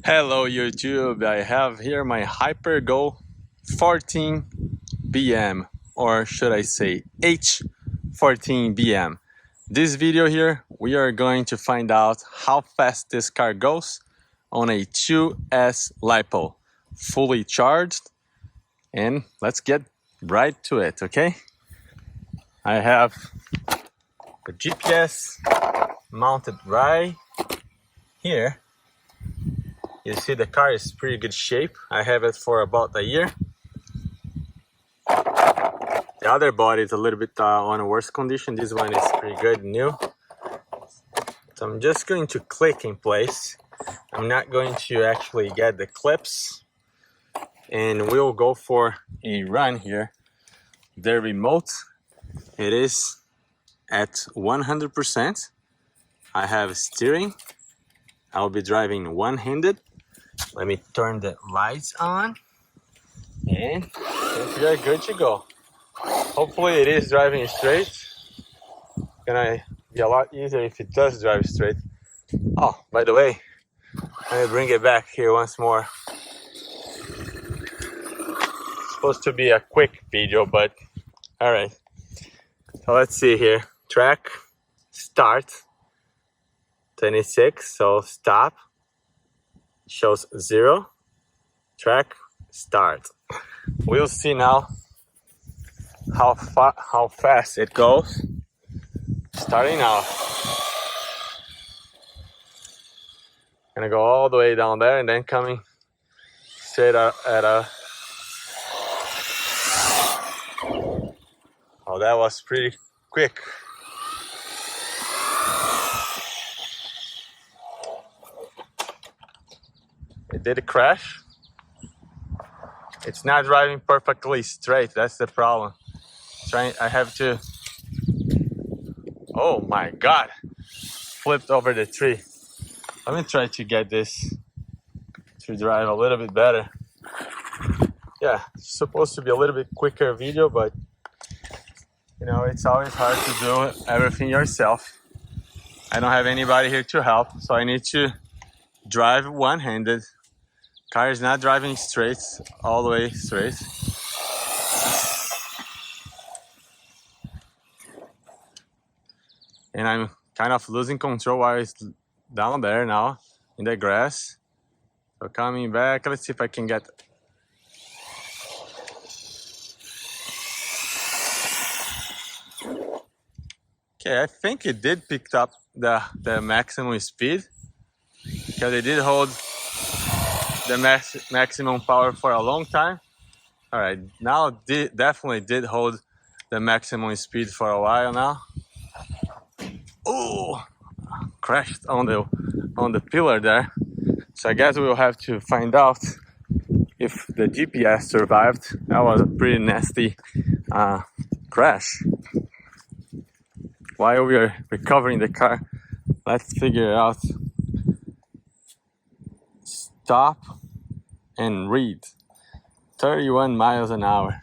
Hello YouTube, I have here my HyperGo 14BM, or should I say H14BM. This video here, we are going to find out how fast this car goes on a 2S Lipo, fully charged, and let's get right to it, okay? I have the GPS mounted right here. You see the car is pretty good shape. I have it for about a year. The other body is a little bit on a worse condition. This one is pretty good, new. So I'm just going to click in place. I'm not going to actually get the clips. And we'll go for a run here. The remote, it is at 100%. I have steering. I'll be driving one-handed. Let me turn the lights on, and we are good to go. Hopefully it is driving straight. Gonna be a lot easier if it does drive straight. Oh, by the way, let me bring it back here once more. It's supposed to be a quick video, but all right. So let's see here. Track, start, 26, so stop. Shows 0, track, start. We'll see now how fast it goes. Starting now. Gonna go all the way down there and then coming straight at a. Oh, that was pretty quick. It did crash. It's not driving perfectly straight. That's the problem. I have to. Oh my God! Flipped over the tree. Let me try to get this to drive a little bit better. Yeah, it's supposed to be a little bit quicker video, but you know, it's always hard to do everything yourself. I don't have anybody here to help, so I need to drive one-handed. Car is not driving straight, all the way straight. And I'm kind of losing control while it's down there now in the grass. So coming back, let's see if I can get. Okay, I think it did pick up the maximum speed, because it did hold the maximum power for a long time. All right, now definitely did hold the maximum speed for a while now. Oh, crashed on the pillar there. So I guess we'll have to find out if the GPS survived. That was a pretty nasty crash. While we are recovering the car, let's figure it out. Stop and read. 31 miles an hour.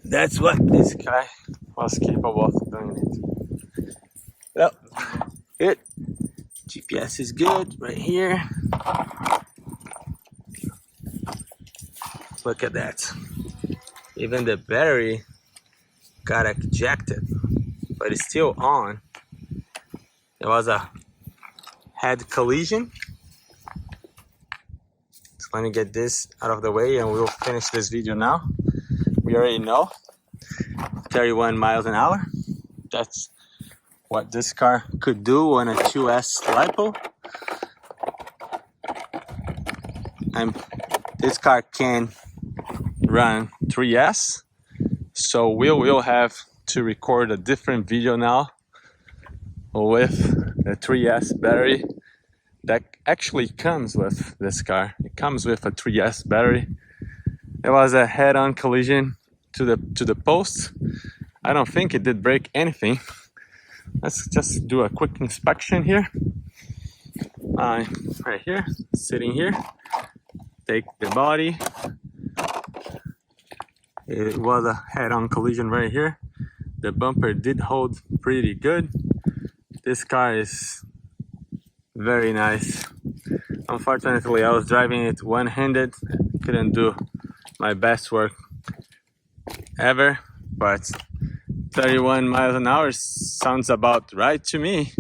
That's what this guy was capable of doing it. Well, good. GPS is good right here. Look at that. Even the battery got ejected, but it's still on. There was a head collision. Let me get this out of the way and we'll finish this video now. We already know 31 miles an hour. That's what this car could do on a 2S Lipo. And this car can run 3S. So we will have to record a different video now with the 3S battery. That actually comes with this car. It comes with a 3S battery. It was a head-on collision to the post. I don't think it did break anything. Let's just do a quick inspection here. Right here, sitting here. Take the body. It was a head-on collision right here. The bumper did hold pretty good. This car is very nice. Unfortunately, I was driving it one-handed, couldn't do my best work ever, but 31 miles an hour sounds about right to me.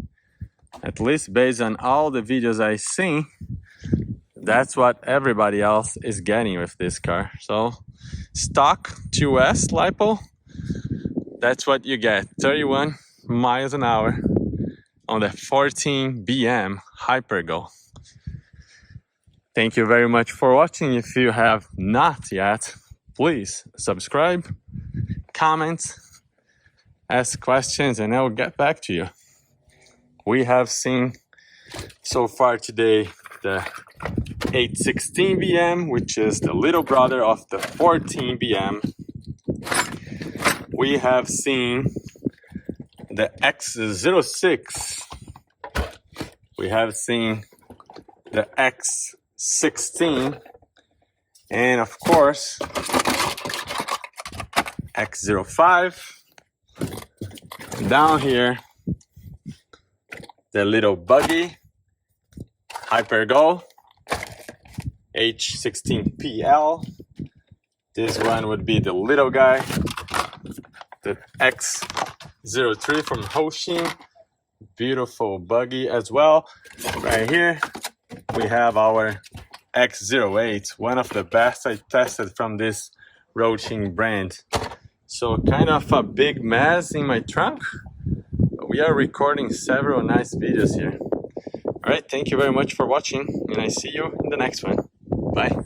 At least based on all the videos I've seen, that's what everybody else is getting with this car. So stock 2S Lipo, that's what you get, 31 miles an hour on the 14BM Hypergo. Thank you very much for watching. If you have not yet, please subscribe, comment, ask questions, and I will get back to you. We have seen so far today the H14BM, which is the little brother of the 14BM. We have seen the X06. We have seen the X16. And of course, X05. Down here, the little buggy, Hypergo, H14PL. This one would be the little guy, the X03 from Hoshin. Beautiful buggy as well. Right here, we have our X08, one of the best I tested from this Hoshin brand. So kind of a big mess in my trunk. We are recording several nice videos here. Alright, thank you very much for watching, and I see you in the next one. Bye.